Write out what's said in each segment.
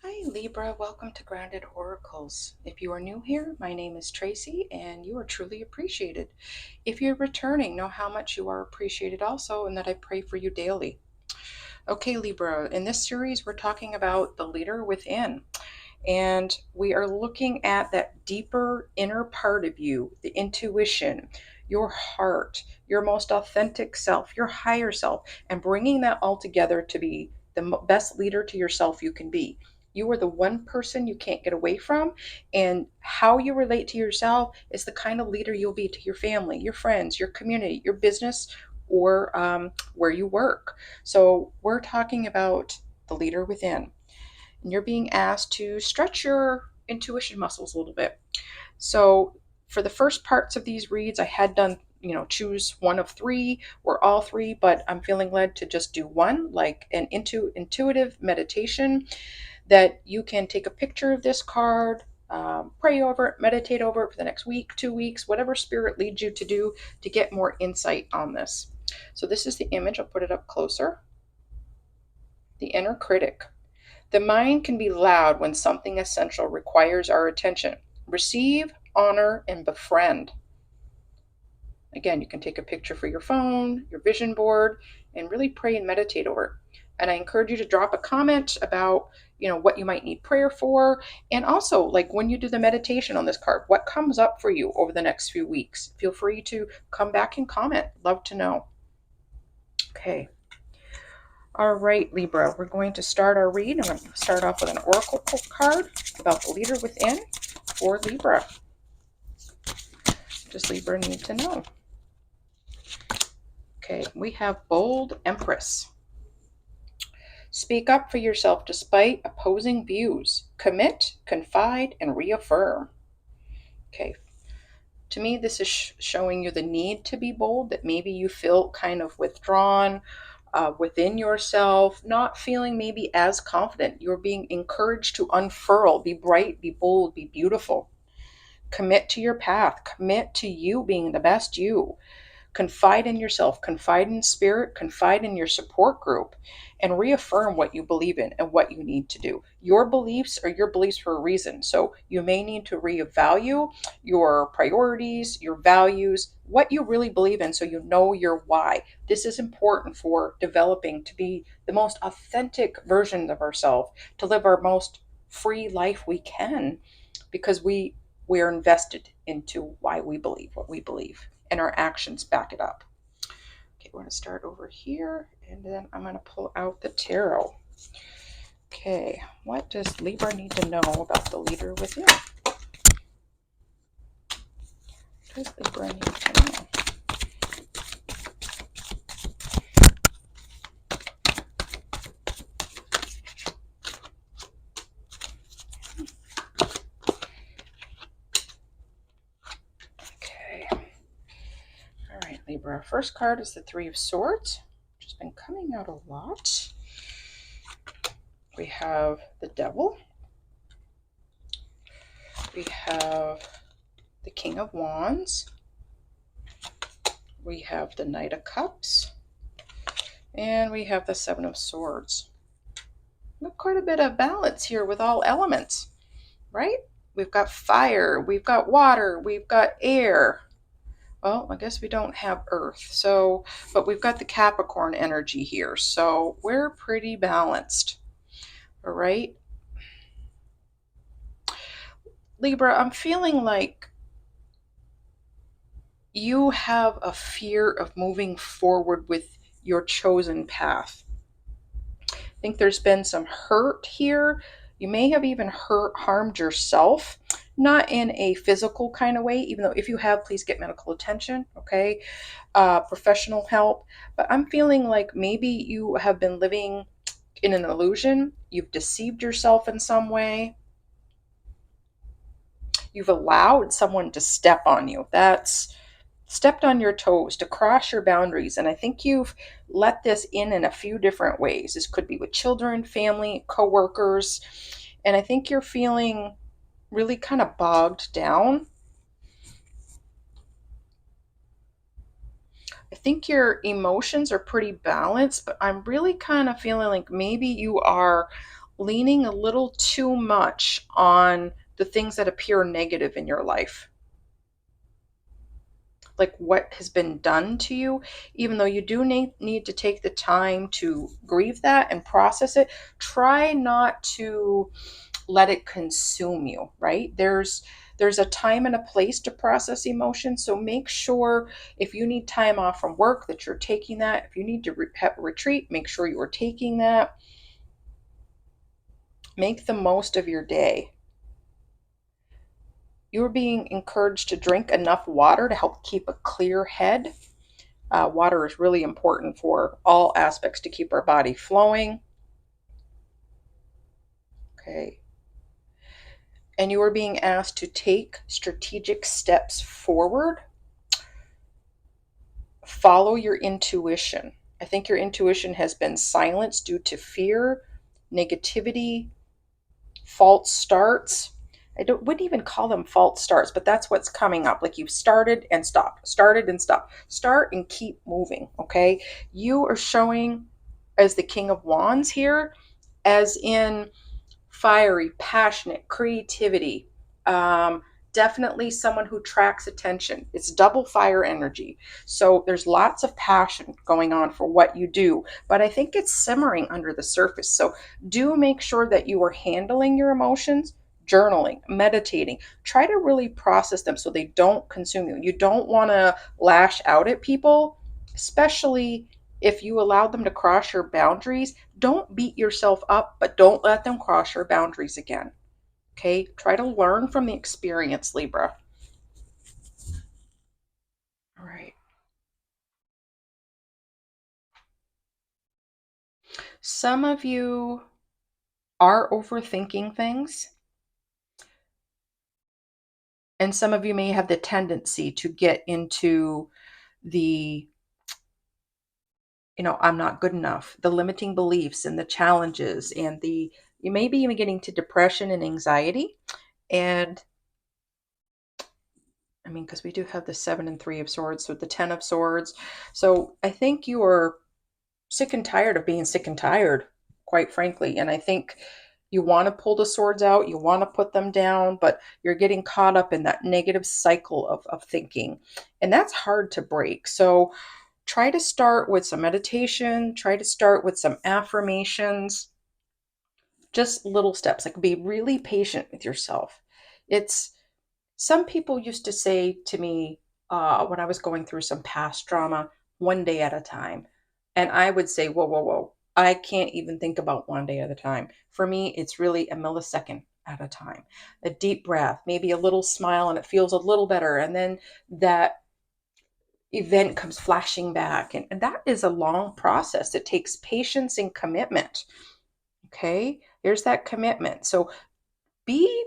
Hi Libra, welcome to Grounded Oracles. If you are new here, my name is Tracy and you are truly appreciated. If you're returning, know how much you are appreciated also and that I pray for you daily. Okay Libra, in this series we're talking about the leader within, and we are looking at that deeper inner part of you, the intuition, your heart, your most authentic self, your higher self, and bringing that all together to be the best leader to yourself you can be. You are the one person you can't get away from, and how you relate to yourself is the kind of leader you'll be to your family, your friends, your community, your business, or where you work. So, we're talking about the leader within, and you're being asked to stretch your intuition muscles a little bit. So for the first parts of these reads, I had done, choose one of three or all three, but I'm feeling led to just do one, like an intuitive meditation that you can take a picture of this card, pray over it, meditate over it for the next week, 2 weeks, whatever spirit leads you to do to get more insight on this. So this is the image. I'll put it up closer. The inner critic. The mind can be loud when something essential requires our attention. Receive, honor, and befriend. Again, you can take a picture for your phone, your vision board, and really pray and meditate over it. And I encourage you to drop a comment about, what you might need prayer for. And also, like when you do the meditation on this card, what comes up for you over the next few weeks? Feel free to come back and comment. Love to know. Okay. All right, Libra, we're going to start our read. I'm going to start off with an oracle card about the leader within for Libra. What does Libra need to know? Okay, we have Bold Empress. Speak up for yourself despite opposing views. Commit, confide, and reaffirm. Okay, to me, this is showing you the need to be bold, that maybe you feel kind of withdrawn within yourself, not feeling maybe as confident. You're being encouraged to unfurl, be bright, be bold, be beautiful. Commit to your path, commit to you being the best you. Confide in yourself, confide in spirit, confide in your support group, and reaffirm what you believe in and what you need to do. Your beliefs are your beliefs for a reason. So you may need to reevaluate your priorities, your values, what you really believe in, so you know your why. This is important for developing to be the most authentic version of ourselves, to live our most free life we can, because we are invested into why we believe what we believe, and our actions back it up. Okay, we're going to start over here, and then I'm going to pull out the tarot. Okay, what does Libra need to know about the leader within? What does Libra need to know? Okay. All right, Libra. Our first card is the Three of Swords, which has been coming out a lot. We have the Devil. We have the King of Wands. We have the Knight of Cups. And we have the Seven of Swords. We have quite a bit of balance here with all elements, right? We've got fire, we've got water, we've got air. Well, I guess we don't have earth. So, but we've got the Capricorn energy here. So we're pretty balanced. All right. Libra, I'm feeling like you have a fear of moving forward with your chosen path. I think there's been some hurt here. You may have even harmed yourself, not in a physical kind of way, even though if you have, please get medical attention, okay? Professional help. But I'm feeling like maybe you have been living in an illusion. You've deceived yourself in some way. You've allowed someone to step on you. That's stepped on your toes, to cross your boundaries. And I think you've let this in a few different ways. This could be with children, family, coworkers. And I think you're feeling really kind of bogged down. I think your emotions are pretty balanced, but I'm really kind of feeling like maybe you are leaning a little too much on the things that appear negative in your life, like what has been done to you. Even though you do need to take the time to grieve that and process it, try not to let it consume you, right? There's a time and a place to process emotion, so make sure if you need time off from work that you're taking that. If you need to retreat, make sure you are taking that. Make the most of your day. You're being encouraged to drink enough water to help keep a clear head. Water is really important for all aspects to keep our body flowing. Okay. And you are being asked to take strategic steps forward. Follow your intuition. I think your intuition has been silenced due to fear, negativity, false starts. Wouldn't even call them false starts, but that's what's coming up. Like you've started and stopped, started and stopped. Start and keep moving, okay? You are showing as the King of Wands here, as in fiery, passionate, creativity. Um, Definitely someone who tracks attention. It's double fire energy. So there's lots of passion going on for what you do, but I think it's simmering under the surface. So do make sure that you are handling your emotions, journaling, meditating. Try to really process them so they don't consume you. You don't want to lash out at people, especially if you allow them to cross your boundaries. Don't beat yourself up, but don't let them cross your boundaries again. Okay? Try to learn from the experience, Libra. All right. Some of you are overthinking things, and some of you may have the tendency to get into the, I'm not good enough, the limiting beliefs and the challenges, and you may be even getting to depression and anxiety. And I mean, because we do have the 7 and 3 of Swords, so the 10 of Swords. So I think you are sick and tired of being sick and tired, quite frankly. And I think you want to pull the swords out, you want to put them down, but you're getting caught up in that negative cycle of thinking. And that's hard to break. So try to start with some meditation, try to start with some affirmations, just little steps. Like be really patient with yourself. It's Some people used to say to me when I was going through some past trauma, one day at a time. And I would say, whoa, whoa, whoa. I can't even think about one day at a time. For me, it's really a millisecond at a time. A deep breath, maybe a little smile, and it feels a little better. And then that event comes flashing back. And that is a long process. It takes patience and commitment. Okay. There's that commitment. So be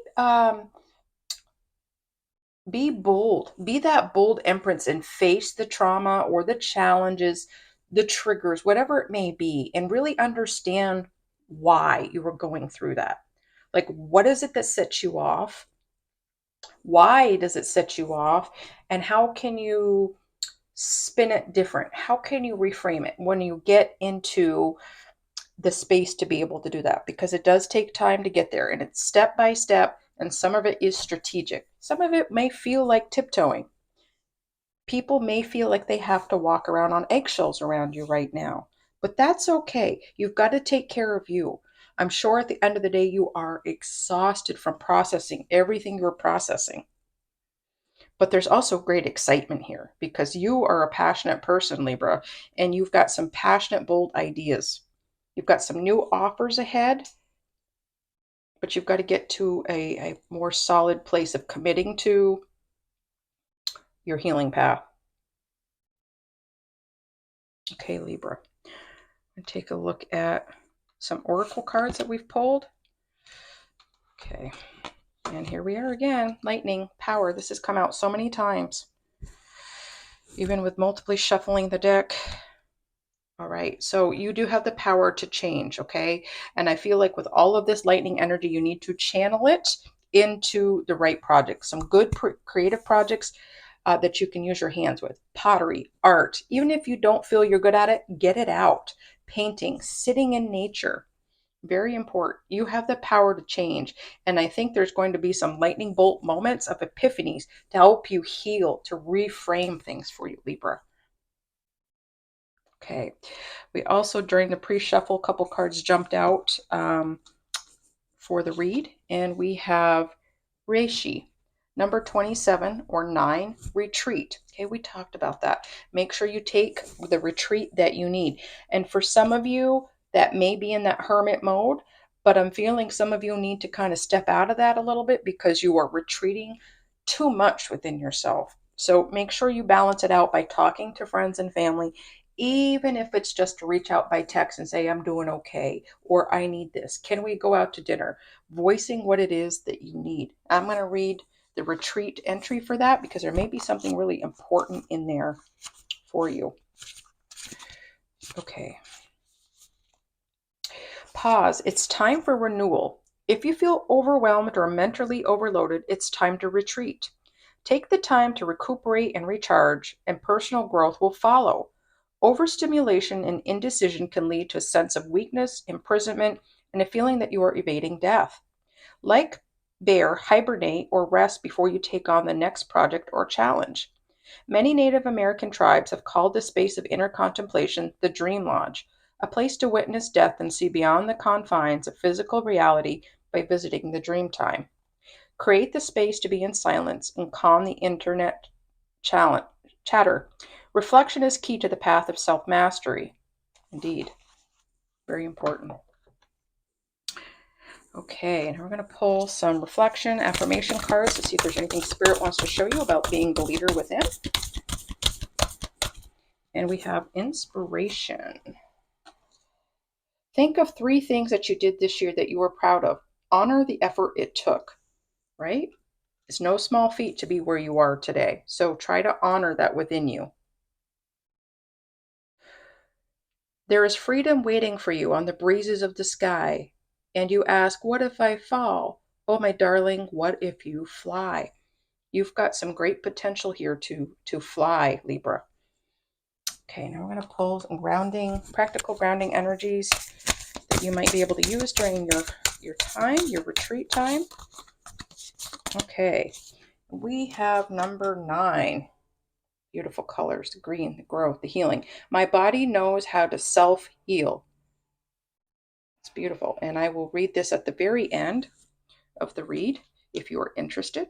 be bold, be that bold empress and face the trauma or the challenges, the triggers, whatever it may be, and really understand why you were going through that. Like, what is it that sets you off? Why does it set you off? And how can you spin it different? How can you reframe it when you get into the space to be able to do that? Because it does take time to get there, and it's step by step, and some of it is strategic. Some of it may feel like tiptoeing. People may feel like they have to walk around on eggshells around you right now, but that's okay. You've got to take care of you. I'm sure at the end of the day, you are exhausted from processing everything you're processing. But there's also great excitement here because you are a passionate person, Libra, and you've got some passionate, bold ideas. You've got some new offers ahead, but you've got to get to a more solid place of committing to your healing path. Okay, Libra. Take a look at some oracle cards that we've pulled. Okay, and here we are again. Lightning, power. This has come out so many times, even with multiply shuffling the deck. All right, so you do have the power to change, okay? And I feel like with all of this lightning energy, you need to channel it into the right projects, some good creative projects that you can use your hands with. Pottery, art, even if you don't feel you're good at it, get it out. Painting, sitting in nature. Very important. You have the power to change. And I think there's going to be some lightning bolt moments of epiphanies to help you heal, to reframe things for you, Libra. Okay. We also, during the pre-shuffle, a couple cards jumped out for the read, and we have Reishi, number 27 or 9, retreat. Okay, we talked about that. Make sure you take the retreat that you need. And for some of you that may be in that hermit mode, but I'm feeling some of you need to kind of step out of that a little bit because you are retreating too much within yourself. So make sure you balance it out by talking to friends and family, even if it's just to reach out by text and say, I'm doing okay, or I need this. Can we go out to dinner? Voicing what it is that you need. I'm going to read the retreat entry for that because there may be something really important in there for you. Okay. Pause. It's time for renewal. If you feel overwhelmed or mentally overloaded, it's time to retreat. Take the time to recuperate and recharge, and personal growth will follow. Overstimulation and indecision can lead to a sense of weakness, imprisonment, and a feeling that you are evading death. Like bear, hibernate or rest before you take on the next project or challenge. Many Native American tribes have called this space of inner contemplation the Dream Lodge, a place to witness death and see beyond the confines of physical reality by visiting the dream time. Create the space to be in silence and calm the internet chatter. Reflection is key to the path of self mastery. Indeed, very important. Okay, and we're going to pull some reflection, affirmation cards to see if there's anything Spirit wants to show you about being the leader within. And we have inspiration. Think of 3 things that you did this year that you were proud of. Honor the effort it took, right? It's no small feat to be where you are today. So try to honor that within you. There is freedom waiting for you on the breezes of the sky. And you ask, what if I fall? Oh, my darling, what if you fly? You've got some great potential here to fly, Libra. Okay, now we're going to pull some practical grounding energies that you might be able to use during your time, your retreat time. Okay, we have number 9. Beautiful colors, the green, the growth, the healing. My body knows how to self-heal. It's beautiful. And I will read this at the very end of the read if you are interested.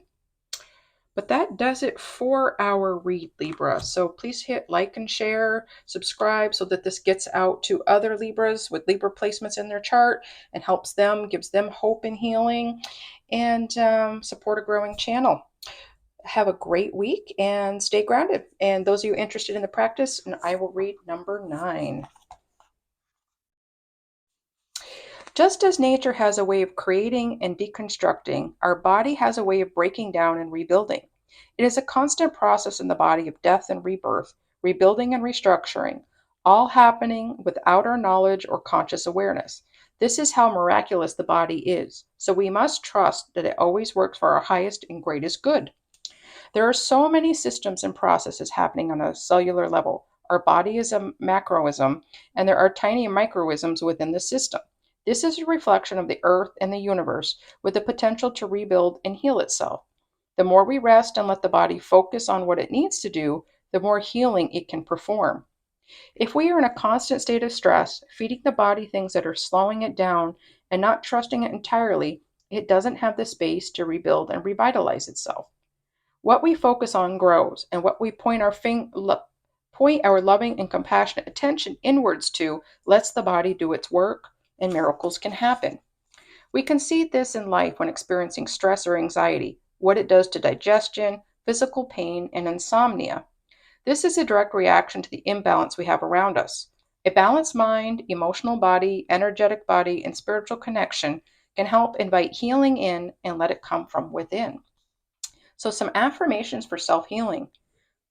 But that does it for our read, Libra. So please hit like and share, subscribe so that this gets out to other Libras with Libra placements in their chart and helps them, gives them hope and healing, and support a growing channel. Have a great week and stay grounded. And those of you interested in the practice, and I will read number 9. Just as nature has a way of creating and deconstructing, our body has a way of breaking down and rebuilding. It is a constant process in the body of death and rebirth, rebuilding and restructuring, all happening without our knowledge or conscious awareness. This is how miraculous the body is, so we must trust that it always works for our highest and greatest good. There are so many systems and processes happening on a cellular level. Our body is a macroism, and there are tiny microisms within the system. This is a reflection of the earth and the universe with the potential to rebuild and heal itself. The more we rest and let the body focus on what it needs to do, the more healing it can perform. If we are in a constant state of stress, feeding the body things that are slowing it down and not trusting it entirely, it doesn't have the space to rebuild and revitalize itself. What we focus on grows, and what we point our loving and compassionate attention inwards to lets the body do its work, and miracles can happen. We can see this in life when experiencing stress or anxiety, what it does to digestion, physical pain, and insomnia. This is a direct reaction to the imbalance we have around us. A balanced mind, emotional body, energetic body, and spiritual connection can help invite healing in and let it come from within. So, some affirmations for self healing.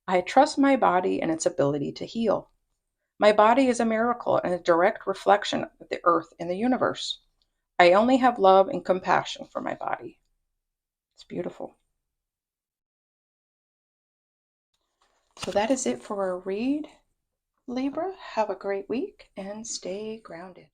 I trust my body and its ability to heal. My body is a miracle and a direct reflection of the earth and the universe. I only have love and compassion for my body. It's beautiful. So, that is it for our read, Libra. Have a great week and stay grounded.